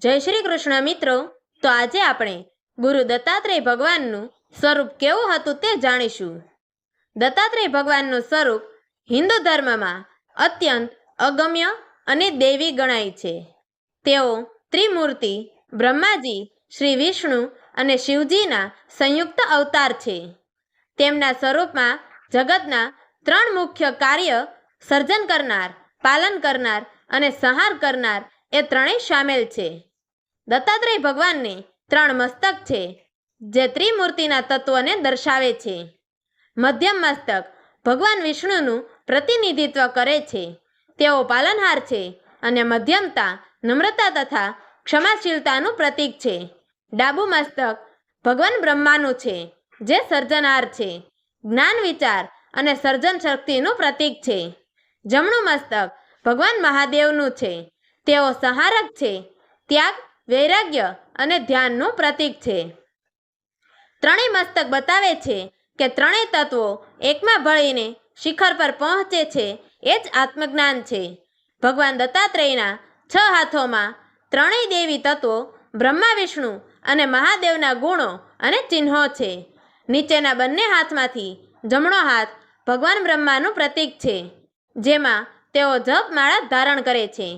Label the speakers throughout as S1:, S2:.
S1: જય શ્રી કૃષ્ણ મિત્રો। તો આજે આપણે ગુરુ દત્તાત્રેય ભગવાનનું સ્વરૂપ કેવું હતું તે જાણીશું। દત્તાત્રેય ભગવાનનું સ્વરૂપ હિન્દુ ધર્મમાં અત્યંત અગમ્ય અને દૈવી ગણાય છે। તેઓ ત્રિમૂર્તિ બ્રહ્માજી, શ્રી વિષ્ણુ અને શિવજીના સંયુક્ત અવતાર છે। તેમના સ્વરૂપમાં જગતના ત્રણ મુખ્ય કાર્ય સર્જન કરનાર, પાલન કરનાર અને સંહાર કરનાર એ ત્રણેય સામેલ છે। દત્તાત્રેય ભગવાનને ત્રણ મસ્તક છે, જે ત્રિમૂર્તિના તત્વને દર્શાવે છે। મધ્યમ મસ્તક ભગવાન વિષ્ણુનું પ્રતિનિધિત્વ કરે છે। તેઓ પાલનહાર છે અને મધ્યમતા, નમ્રતા તથા ક્ષમાશીલતાનું પ્રતીક છે। ડાબું મસ્તક ભગવાન બ્રહ્માનું છે, જે સર્જનહાર છે, જ્ઞાન, વિચાર અને સર્જન શક્તિનું પ્રતીક છે। જમણું મસ્તક ભગવાન મહાદેવનું છે। તેઓ સંહારક છે, ત્યાગ, વૈરાગ્ય અને ધ્યાનનું પ્રતીક છે। ત્રણેય મસ્તક બતાવે છે કે ત્રણેય તત્વો એકમાં ભળીને શિખર પર પહોંચે છે, એ જ આત્મજ્ઞાન છે। ભગવાન દત્તાત્રેયના 6 હાથોમાં ત્રણેય દેવી તત્વો બ્રહ્મા, વિષ્ણુ અને મહાદેવના ગુણો અને ચિહ્નો છે। નીચેના બંને હાથમાંથી જમણો હાથ ભગવાન બ્રહ્માનું પ્રતીક છે, જેમાં તેઓ જપમાળા ધારણ કરે છે,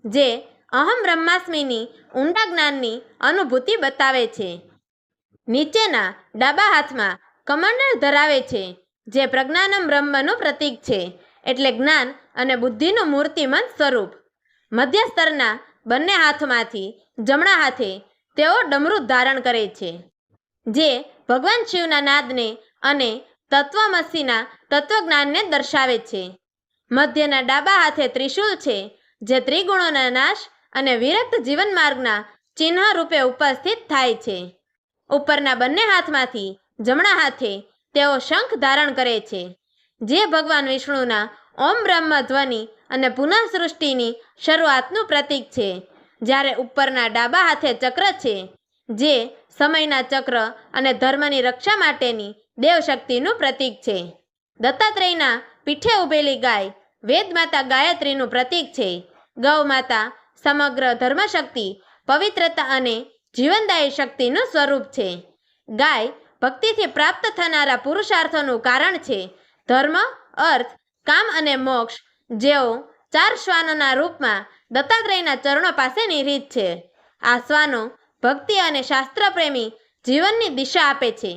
S1: જે અહમ બ્રહ્માસ્મિની ઊંડા જ્ઞાનની અનુભૂતિ બતાવે છે। નીચેના ડાબા હાથમાં કમંડળ ધરાવે છે, જે પ્રજ્ઞાનમ બ્રહ્મનું પ્રતીક છે, એટલે જ્ઞાન અને બુદ્ધિનું મૂર્તિમંત સ્વરૂપ। મધ્ય સ્તરના બંને હાથમાંથી જમણા હાથે તેઓ ડમરૂ ધારણ કરે છે, જે ભગવાન શિવના નાદને અને તત્વમસીના તત્વજ્ઞાનને દર્શાવે છે। મધ્યના ડાબા હાથે ત્રિશૂલ છે, જે ત્રિગુણોના નાશ અને વિરક્ત જીવન માર્ગના ચિહ્ન રૂપે ઉપસ્થિત થાય છે। ઉપરના બંને હાથમાંથી જમણા હાથે તેઓ શંખ ધારણ કરે છે, જે ભગવાન વિષ્ણુના ઓમ બ્રહ્મ ધ્વનિ અને પુનઃ સૃષ્ટિની શરૂઆતનું પ્રતીક છે, જ્યારે ઉપરના ડાબા હાથે ચક્ર છે, જે સમયના ચક્ર અને ધર્મની રક્ષા માટેની દેવશક્તિનું પ્રતીક છે। દત્તાત્રેયના પીઠે ઉભેલી ગાય વેદમાતા ગાયત્રીનું પ્રતીક છે। ગૌ માતા સમગ્ર ધર્મશક્તિ, પવિત્રતા અને જીવનદાયી શક્તિનું સ્વરૂપ છે। ગાય ભક્તિથી પ્રાપ્ત થનારા પુરુષાર્થોનું કારણ છે। ધર્મ, અર્થ, કામ અને મોક્ષ જેઓ 4 શ્વાનોના રૂપમાં દત્તાત્રેયના ચરણો પાસે નિહિત છે। આ શ્વાનો ભક્તિ અને શાસ્ત્રપ્રેમી જીવનની દિશા આપે છે।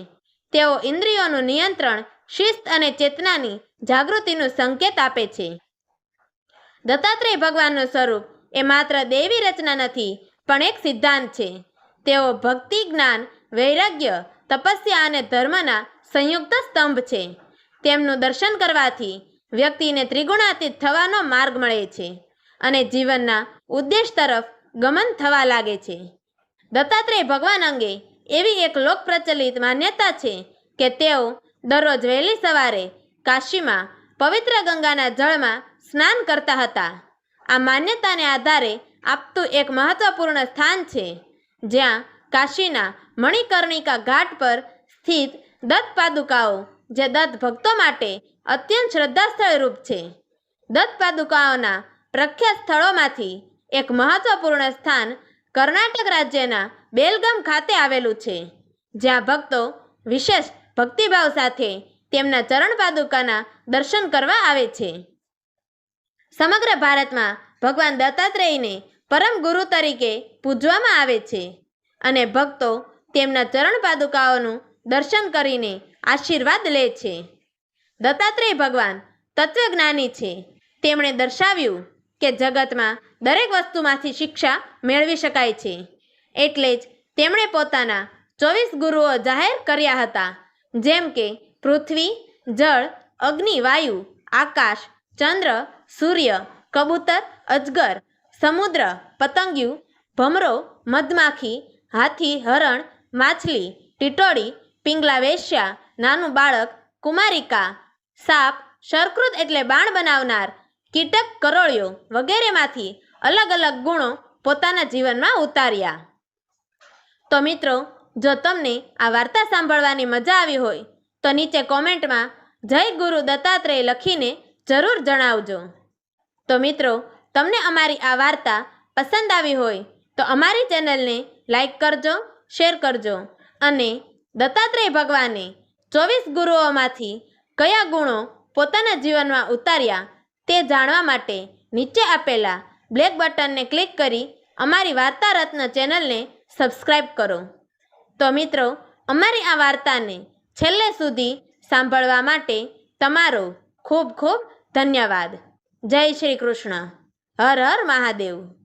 S1: તેઓ ઇન્દ્રિયોનું નિયંત્રણ, શિસ્ત અને ચેતનાની જાગૃતિનું સંકેત આપે છે। દત્તાત્રેય ભગવાનનું સ્વરૂપ એ માત્ર દૈવી રચના નથી, પણ એક સિદ્ધાંત છે। તેઓ ભક્તિ, જ્ઞાન, વૈરાગ્ય, તપસ્યા અને ધર્મના સંયુક્ત સ્તંભ છે। તેમનું દર્શન કરવાથી વ્યક્તિને ત્રિગુણાતીત થવાનો માર્ગ મળે છે અને જીવનના ઉદ્દેશ તરફ ગમન થવા લાગે છે। દત્તાત્રેય ભગવાન અંગે એવી એક લોક પ્રચલિત માન્યતા છે કે તેઓ દરરોજ વહેલી સવારે કાશીમાં પવિત્ર ગંગાના જળમાં સ્નાન કરતા હતા। આ માન્યતાને આધારે આપતું એક મહત્વપૂર્ણ સ્થાન છે, જ્યાં કાશીના મણિકર્ણિકા ઘાટ પર સ્થિત દત્ત પાદુકાઓ, જે દત્ત ભક્તો માટે અત્યંત શ્રદ્ધાસ્થળ રૂપ છે। દત્ત પાદુકાઓના પ્રખ્યાત સ્થળોમાંથી એક મહત્વપૂર્ણ સ્થાન કર્ણાટક રાજ્યના બેલગામ ખાતે આવેલું છે, જ્યાં ભક્તો વિશેષ ભક્તિભાવ સાથે તેમના ચરણ પાદુકાના દર્શન કરવા આવે છે। સમગ્ર ભારતમાં ભગવાન દત્તાત્રેયને પરમ ગુરુ તરીકે પૂજવામાં આવે છે અને ભક્તો તેમના ચરણ પાદુકાઓનું દર્શન કરીને આશીર્વાદ લે છે। દત્તાત્રેય ભગવાન તત્વજ્ઞાની છે। તેમણે દર્શાવ્યું કે જગતમાં દરેક વસ્તુમાંથી શિક્ષા મેળવી શકાય છે, એટલે જ તેમણે પોતાના 24 ગુરુઓ જાહેર કર્યા હતા, જેમ કે પૃથ્વી, જળ, અગ્નિ, વાયુ, આકાશ, ચંદ્ર, સૂર્ય, કબૂતર, અજગર, સમુદ્ર, પતંગિયું, ભમરો, મધમાખી, હાથી, હરણ, માછલી, ટીટોળી, પિંગલા, વેશ્યા, નાનું બાળક, કુમારિકા, સાપ, શર્કૃત એટલે બાણ બનાવનાર, કીટક, કરોળિયો વગેરેમાંથી અલગ અલગ ગુણો પોતાના જીવનમાં ઉતાર્યા। તો મિત્રો, જો તમને આ વાર્તા સાંભળવાની મજા આવી હોય તો નીચે કોમેન્ટમાં જય ગુરુ દત્તાત્રેય લખીને જરૂર જણાવજો। તો મિત્રો, તમને અમારી આ વાર્તા પસંદ આવી હોય તો અમારી ચેનલને લાઈક કરજો, શેર કરજો અને દત્તાત્રેય ભગવાને 24 ગુરુઓમાંથી કયા ગુણો પોતાના જીવનમાં ઉતાર્યા તે જાણવા માટે નીચે આપેલા બ્લેક બટનને ક્લિક કરી અમારી વાર્તા રત્ન ચેનલને સબસ્ક્રાઈબ કરો. તો મિત્રો, અમારી આ વાર્તાને છેલ્લે સુધી સાંભળવા માટે તમારો ખૂબ ખૂબ ધન્યવાદ. જય શ્રી કૃષ્ણ. હર હર મહાદેવ.